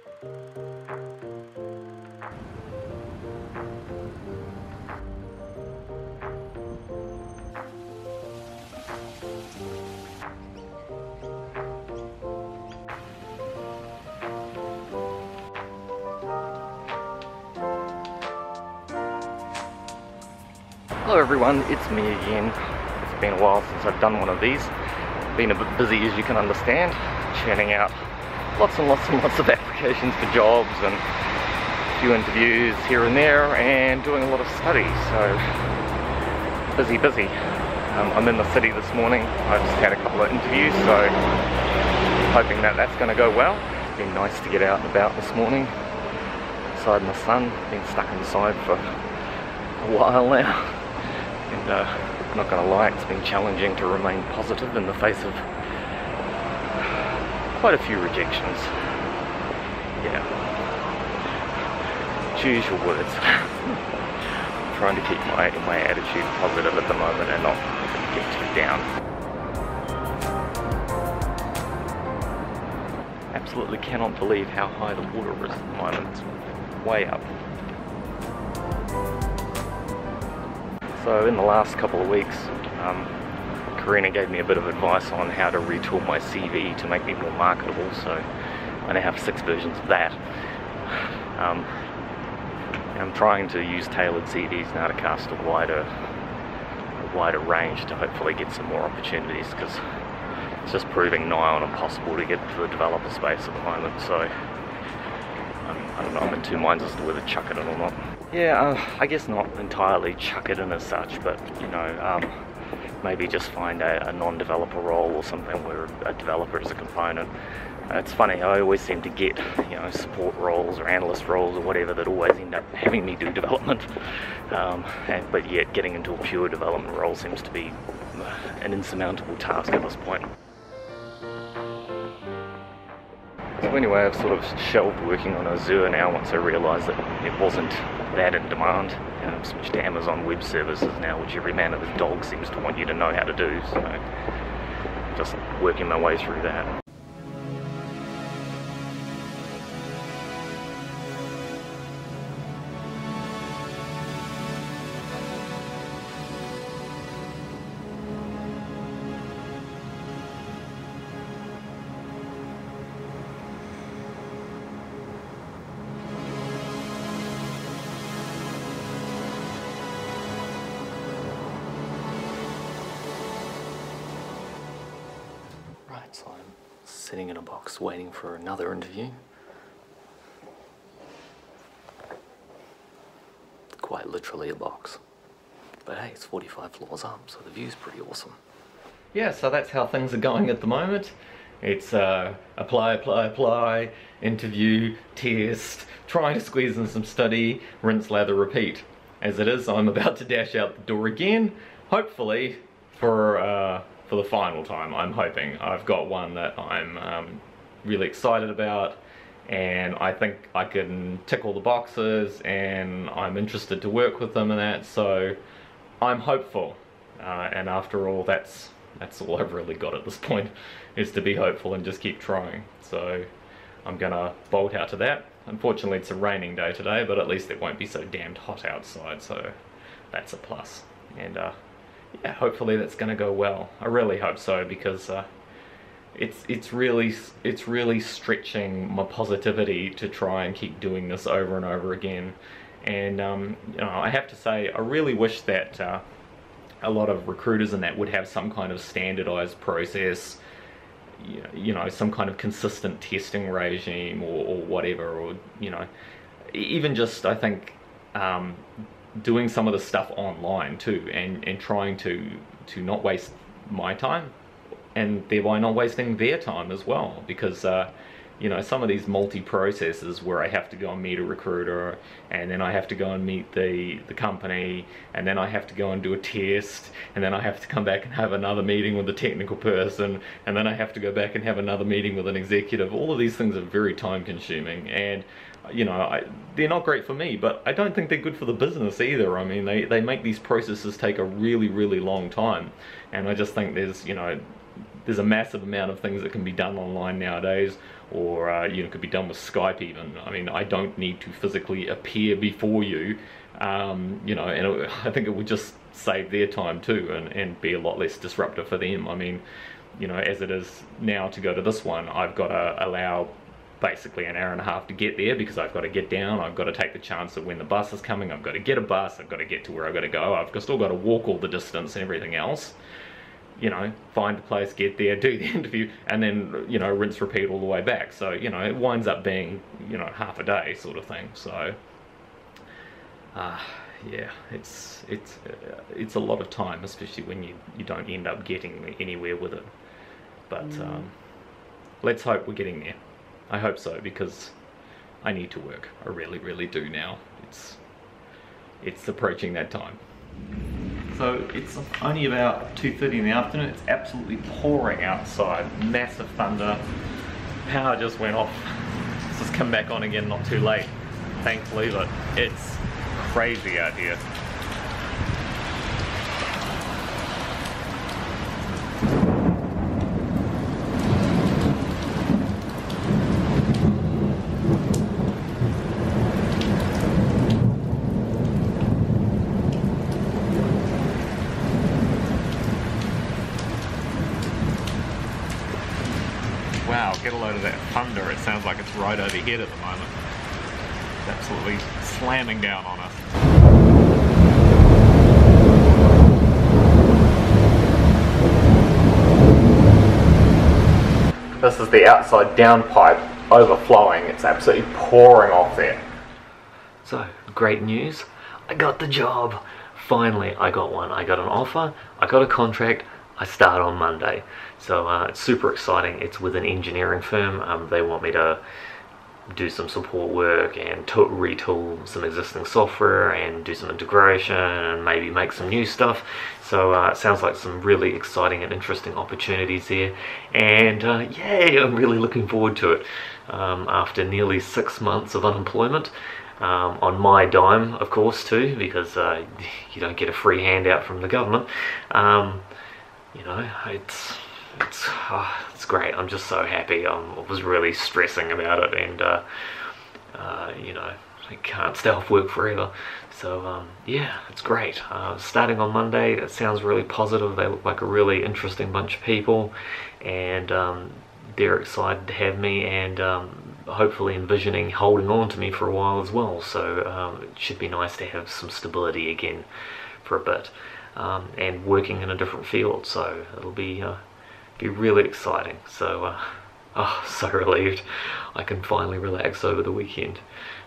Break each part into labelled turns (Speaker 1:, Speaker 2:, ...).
Speaker 1: Hello everyone, it's me again. It's been a while since I've done one of these. Been a bit busy, as you can understand, churning out lots and lots and lots of applications for jobs and a few interviews here and there, and doing a lot of study, so busy. I'm in the city this morning. I just had a couple of interviews, so hoping that that's going to go well. It's been nice to get out and about this morning outside in the sun. Been stuck inside for a while now. And I'm not going to lie, it's been challenging to remain positive in the face of quite a few rejections. Yeah. Choose your words. I'm trying to keep my attitude positive at the moment and not get too down. Absolutely cannot believe how high the water is at the moment. It's way up. So in the last couple of weeks, Karina gave me a bit of advice on how to retool my CV to make me more marketable, so I now have 6 versions of that. I'm trying to use tailored CVs now to cast a wider range to hopefully get some more opportunities, because it's just proving nigh on impossible to get to the developer space at the moment, so I don't know, I'm in two minds as to whether to chuck it in or not. Yeah, I guess not entirely chuck it in as such, but you know, maybe just find a non-developer role or something where a developer is a component. It's funny, I always seem to get, you know, support roles or analyst roles or whatever that always end up having me do development, but yet getting into a pure development role seems to be an insurmountable task at this point. So anyway, I've sort of shelved working on Azure now once I realised that it wasn't that in demand. I've switched to Amazon Web Services now, which every man and his dog seems to want you to know how to do, so just working my way through that. So I'm sitting in a box waiting for another interview. Quite literally a box. But hey, it's 45 floors up, so the view's pretty awesome. Yeah, so that's how things are going at the moment. It's apply, interview, test, trying to squeeze in some study, rinse, lather, repeat. As it is, I'm about to dash out the door again, hopefully for the final time. I'm hoping. I've got one that I'm really excited about, and I think I can tick all the boxes, and I'm interested to work with them and that, so I'm hopeful. And after all, that's all I've really got at this point, is to be hopeful and just keep trying. So I'm gonna bolt out to that. Unfortunately, it's a raining day today, but at least it won't be so damned hot outside, so that's a plus. And yeah, hopefully that's going to go well. I really hope so, because it's really stretching my positivity to try and keep doing this over and over again. And you know, I have to say, I really wish that a lot of recruiters and that would have some kind of standardized process, you know, some kind of consistent testing regime or whatever, or you know, even just, I think, doing some of the stuff online too, and trying to not waste my time, and thereby not wasting their time as well, because you know, some of these multi-processes where I have to go and meet a recruiter, and then I have to go and meet the company, and then I have to go and do a test, and then I have to come back and have another meeting with the technical person, and then I have to go back and have another meeting with an executive. All of these things are very time consuming, and you know, they're not great for me, but I don't think they're good for the business either. I mean, they make these processes take a really long time, and I just think there's, you know, there's a massive amount of things that can be done online nowadays, or you know, could be done with Skype even. I mean, I don't need to physically appear before you, you know, and I think it would just save their time too, and be a lot less disruptive for them. I mean, you know, as it is now to go to this one, I've got to allow basically an hour and a half to get there, because I've got to get down, I've got to take the chance that when the bus is coming, I've got to get a bus, I've got to get to where I've got to go, I've still got to walk all the distance and everything else, you know, find a place, get there, do the interview, and then, you know, rinse, repeat all the way back. So, you know, it winds up being, you know, half a day sort of thing. So, yeah, it's a lot of time, especially when you don't end up getting anywhere with it. But let's hope we're getting there. I hope so, because I need to work. I really, really do now. It's approaching that time. So it's only about 2:30 in the afternoon. It's absolutely pouring outside. Massive thunder. Power just went off. It's just come back on again not too late. Thankfully, but it's crazy out here. Wow, get a load of that thunder. It sounds like it's right overhead at the moment. It's absolutely slamming down on us. This is the outside downpipe overflowing. It's absolutely pouring off there. So, great news. I got the job. Finally, I got one. I got an offer. I got a contract. I start on Monday. So it's super exciting. It's with an engineering firm. They want me to do some support work and retool some existing software and do some integration and maybe make some new stuff. So it sounds like some really exciting and interesting opportunities there. And yay, I'm really looking forward to it. After nearly 6 months of unemployment, on my dime, of course, too, because you don't get a free handout from the government. You know, it's great. I'm just so happy. I was really stressing about it, and you know, I can't stay off work forever. So yeah, it's great. Starting on Monday, it sounds really positive. They look like a really interesting bunch of people, and they're excited to have me, and hopefully envisioning holding on to me for a while as well. So it should be nice to have some stability again for a bit. And working in a different field, so it'll be really exciting. So oh, so relieved I can finally relax over the weekend.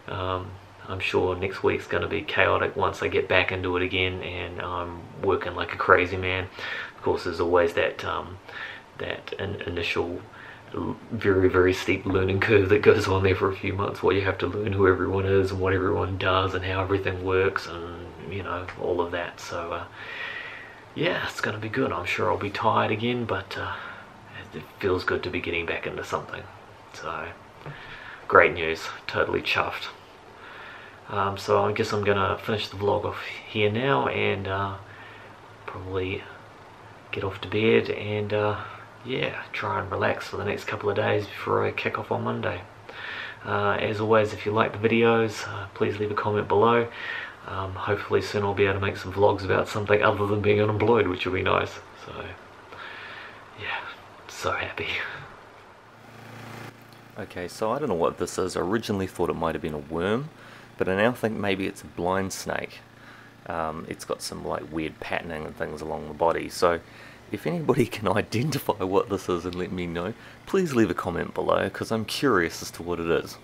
Speaker 1: I'm sure next week's going to be chaotic once I get back into it again, and I'm working like a crazy man. Of course, there's always that initial very, very steep learning curve that goes on there for a few months, where you have to learn who everyone is and what everyone does and how everything works, and you know, all of that. So yeah, it's going to be good. I'm sure I'll be tired again, but it feels good to be getting back into something. So great news, totally chuffed. So I guess I'm going to finish the vlog off here now, and probably get off to bed, and yeah, try and relax for the next couple of days before I kick off on Monday. As always, if you like the videos, please leave a comment below. Hopefully soon I'll be able to make some vlogs about something other than being unemployed, which will be nice. So yeah, so happy.
Speaker 2: Okay, so I don't know what this is. I originally thought it might have been a worm, but I now think maybe it's a blind snake. It's got some like weird patterning and things along the body. So if anybody can identify what this is and let me know, please leave a comment below, because I'm curious as to what it is.